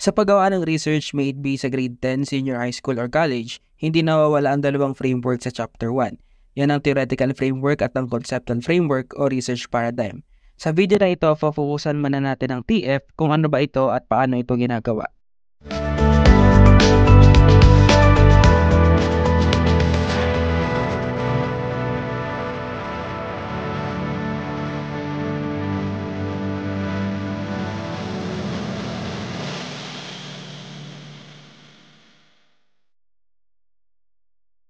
Sa paggawa ng research, may it be sa grade 10, senior high school or college, hindi nawawala ang dalawang framework sa chapter 1. Yan ang theoretical framework at ang conceptual framework o research paradigm. Sa video na ito, fokusan muna natin ang TF, kung ano ba ito at paano ito ginagawa.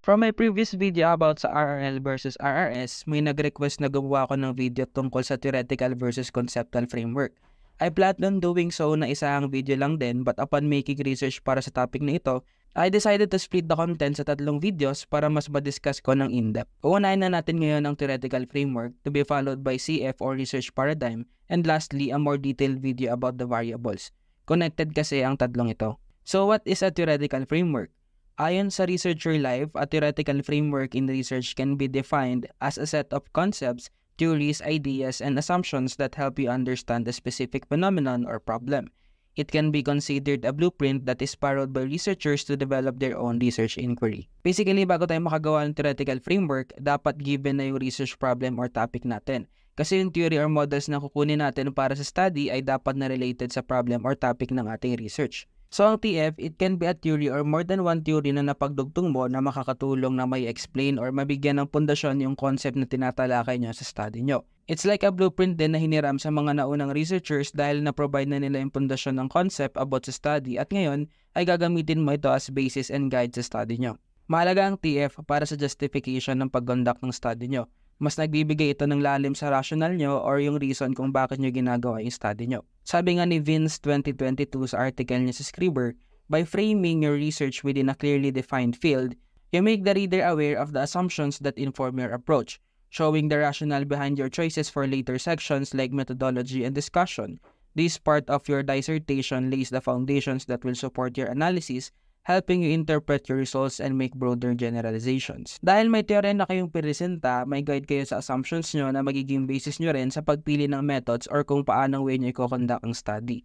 From my previous video about sa RRL versus RRS, may nag-request na gumawa ko ng video tungkol sa theoretical versus conceptual framework. I planned on doing so na isang video lang din, but upon making research para sa topic na ito, I decided to split the content sa 3 videos para mas ma-discuss ko ng in-depth. Uunahin na natin ngayon ang theoretical framework to be followed by CF or research paradigm, and lastly, a more detailed video about the variables. Connected kasi ang 3 ito. So what is a theoretical framework? Ayon sa Researcher Live, a theoretical framework in research can be defined as a set of concepts, theories, ideas, and assumptions that help you understand a specific phenomenon or problem. It can be considered a blueprint that is borrowed by researchers to develop their own research inquiry. Basically, bago tayo makagawa ng theoretical framework, dapat given na yung research problem or topic natin. Kasi yung theory or models na kukunin natin para sa study ay dapat na related sa problem or topic ng ating research. So ang TF, it can be a theory or more than one theory na napagdugtong mo na makakatulong na may explain or mabigyan ng pundasyon yung concept na tinatalakay nyo sa study nyo. It's like a blueprint din na hiniram sa mga naunang researchers dahil na-provide na nila yung pundasyon ng concept about sa study at ngayon ay gagamitin mo ito as basis and guide sa study nyo. Mahalaga ang TF para sa justification ng pag-conduct ng study nyo. Mas nagbibigay ito ng lalim sa rationale nyo or yung reason kung bakit nyo ginagawa yung study nyo. Sabi nga ni Vince 2022 sa article niya sa Scriber, by framing your research within a clearly defined field, you make the reader aware of the assumptions that inform your approach, showing the rationale behind your choices for later sections like methodology and discussion. This part of your dissertation lays the foundations that will support your analysis, helping you interpret your results and make broader generalizations. Dahil may teorya na kayong presenta, may guide kayo sa assumptions nyo na magiging basis nyo rin sa pagpili ng methods or kung paanong way nyo i-conduct ang study.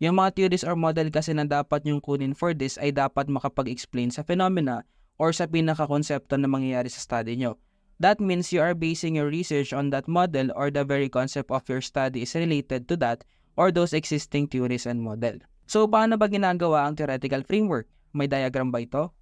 Yung mga theories or model kasi na dapat nyong kunin for this ay dapat makapag-explain sa phenomena or sa pinaka-konsepto na mangyayari sa study nyo. That means you are basing your research on that model or the very concept of your study is related to that or those existing theories and model. So paano ba ginagawa ang theoretical framework? May diagram ba ito?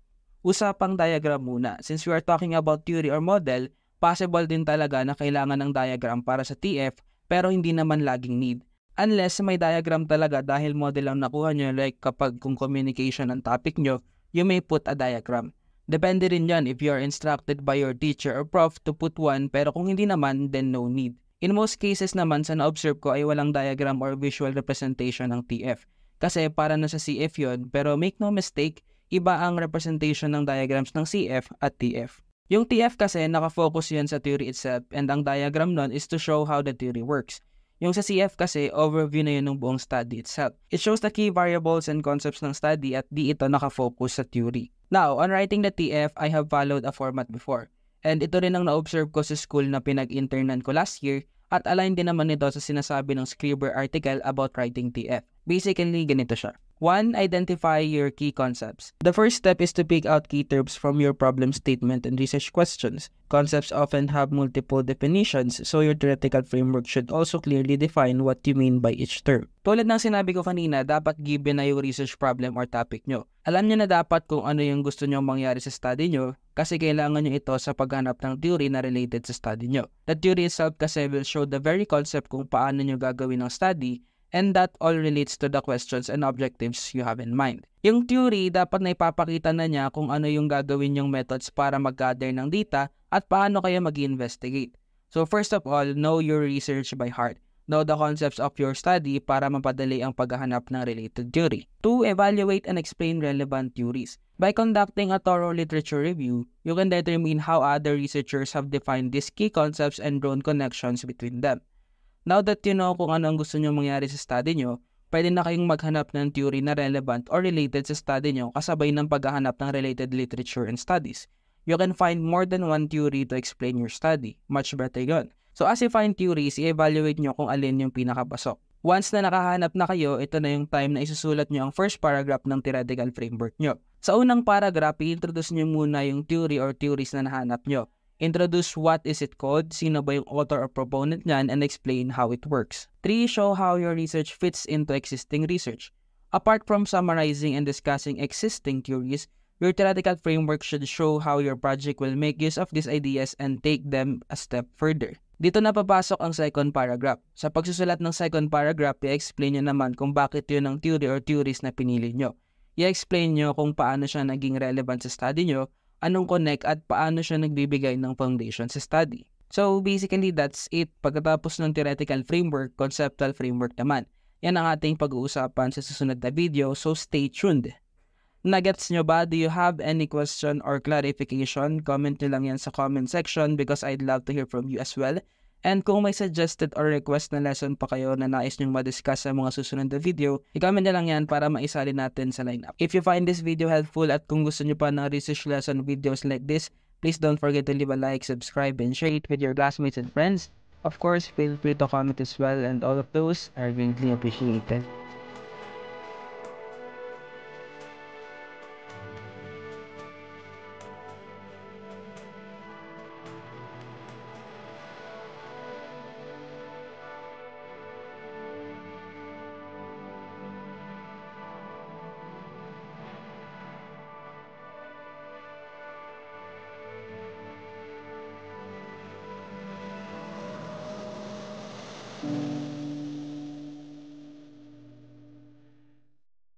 Usapang diagram muna. Since we are talking about theory or model, possible din talaga na kailangan ng diagram para sa TF pero hindi naman laging need. Unless may diagram talaga dahil model ang nakuha nyo, like kapag kung communication ang topic nyo, you may put a diagram. Depende rin yan if you are instructed by your teacher or prof to put one, pero kung hindi naman, then no need. In most cases naman sa na-observe ko ay walang diagram or visual representation ng TF. Kasi para na sa CF yun, pero make no mistake, iba ang representation ng diagrams ng CF at TF. Yung TF kasi nakafocus yan sa theory itself and ang diagram nun is to show how the theory works. Yung sa CF kasi, overview na yun ng buong study itself. It shows the key variables and concepts ng study at di ito nakafocus sa theory. Now, on writing the TF, I have followed a format before. And ito rin ang na-observe ko sa school na pinag-internan ko last year at align din naman ito sa sinasabi ng Scriber article about writing TF. Basically, ganito siya. 1. Identify your key concepts. The first step is to pick out key terms from your problem statement and research questions. Concepts often have multiple definitions, so your theoretical framework should also clearly define what you mean by each term. Tulad ng sinabi ko kanina, dapat given na yung research problem or topic nyo. Alam nyo na dapat kung ano yung gusto nyo mangyari sa study nyo kasi kailangan nyo ito sa paghanap ng theory na related sa study nyo. The theory itself kasi will show the very concept kung paano nyo gagawin ang study, and that all relates to the questions and objectives you have in mind. Yung theory, dapat na ipapakita na niya kung ano yung gagawin yung methods para mag-gather ng data at paano kayo mag-investigate. So first of all, know your research by heart. Know the concepts of your study para mapadali ang paghahanap ng related theory. 2. Evaluate and explain relevant theories. By conducting a thorough literature review, you can determine how other researchers have defined these key concepts and drawn connections between them. Now that you know kung ano ang gusto nyo mangyari sa study nyo, pwede na kayong maghanap ng theory na relevant or related sa study nyo kasabay ng paghahanap ng related literature and studies. You can find more than one theory to explain your study. Much better yun. So as you find theories, i-evaluate nyo kung alin yung pinakapasok. Once na nakahanap na kayo, ito na yung time na isusulat nyo ang first paragraph ng theoretical framework nyo. Sa unang paragraph, i-introduce nyo muna yung theory or theories na nahanap nyo. Introduce what is it called, sino ba yung author or proponent niyan, and explain how it works. 3. Show how your research fits into existing research. Apart from summarizing and discussing existing theories, your theoretical framework should show how your project will make use of these ideas and take them a step further. Dito na papasok ang second paragraph. Sa pagsusulat ng second paragraph, i-explain nyo naman kung bakit yun ang theory or theories na pinili nyo. I-explain nyo kung paano siya naging relevant sa study nyo, anong connect at paano siya nagbibigay ng foundation sa study. So basically, that's it. Pagkatapos ng theoretical framework, conceptual framework naman. Yan ang ating pag-uusapan sa susunod na video, so stay tuned. Nagets nyo ba? Do you have any question or clarification? Comment nyo lang yan sa comment section because I'd love to hear from you as well. And kung may suggested or request na lesson pa kayo na nais nyong ma-discuss sa mga susunod na video, i-comment nyo lang yan para maisali natin sa lineup. If you find this video helpful at kung gusto nyo pa ng research lesson videos like this, please don't forget to leave a like, subscribe, and share it with your classmates and friends. Of course, feel free to comment as well, and all of those are greatly appreciated.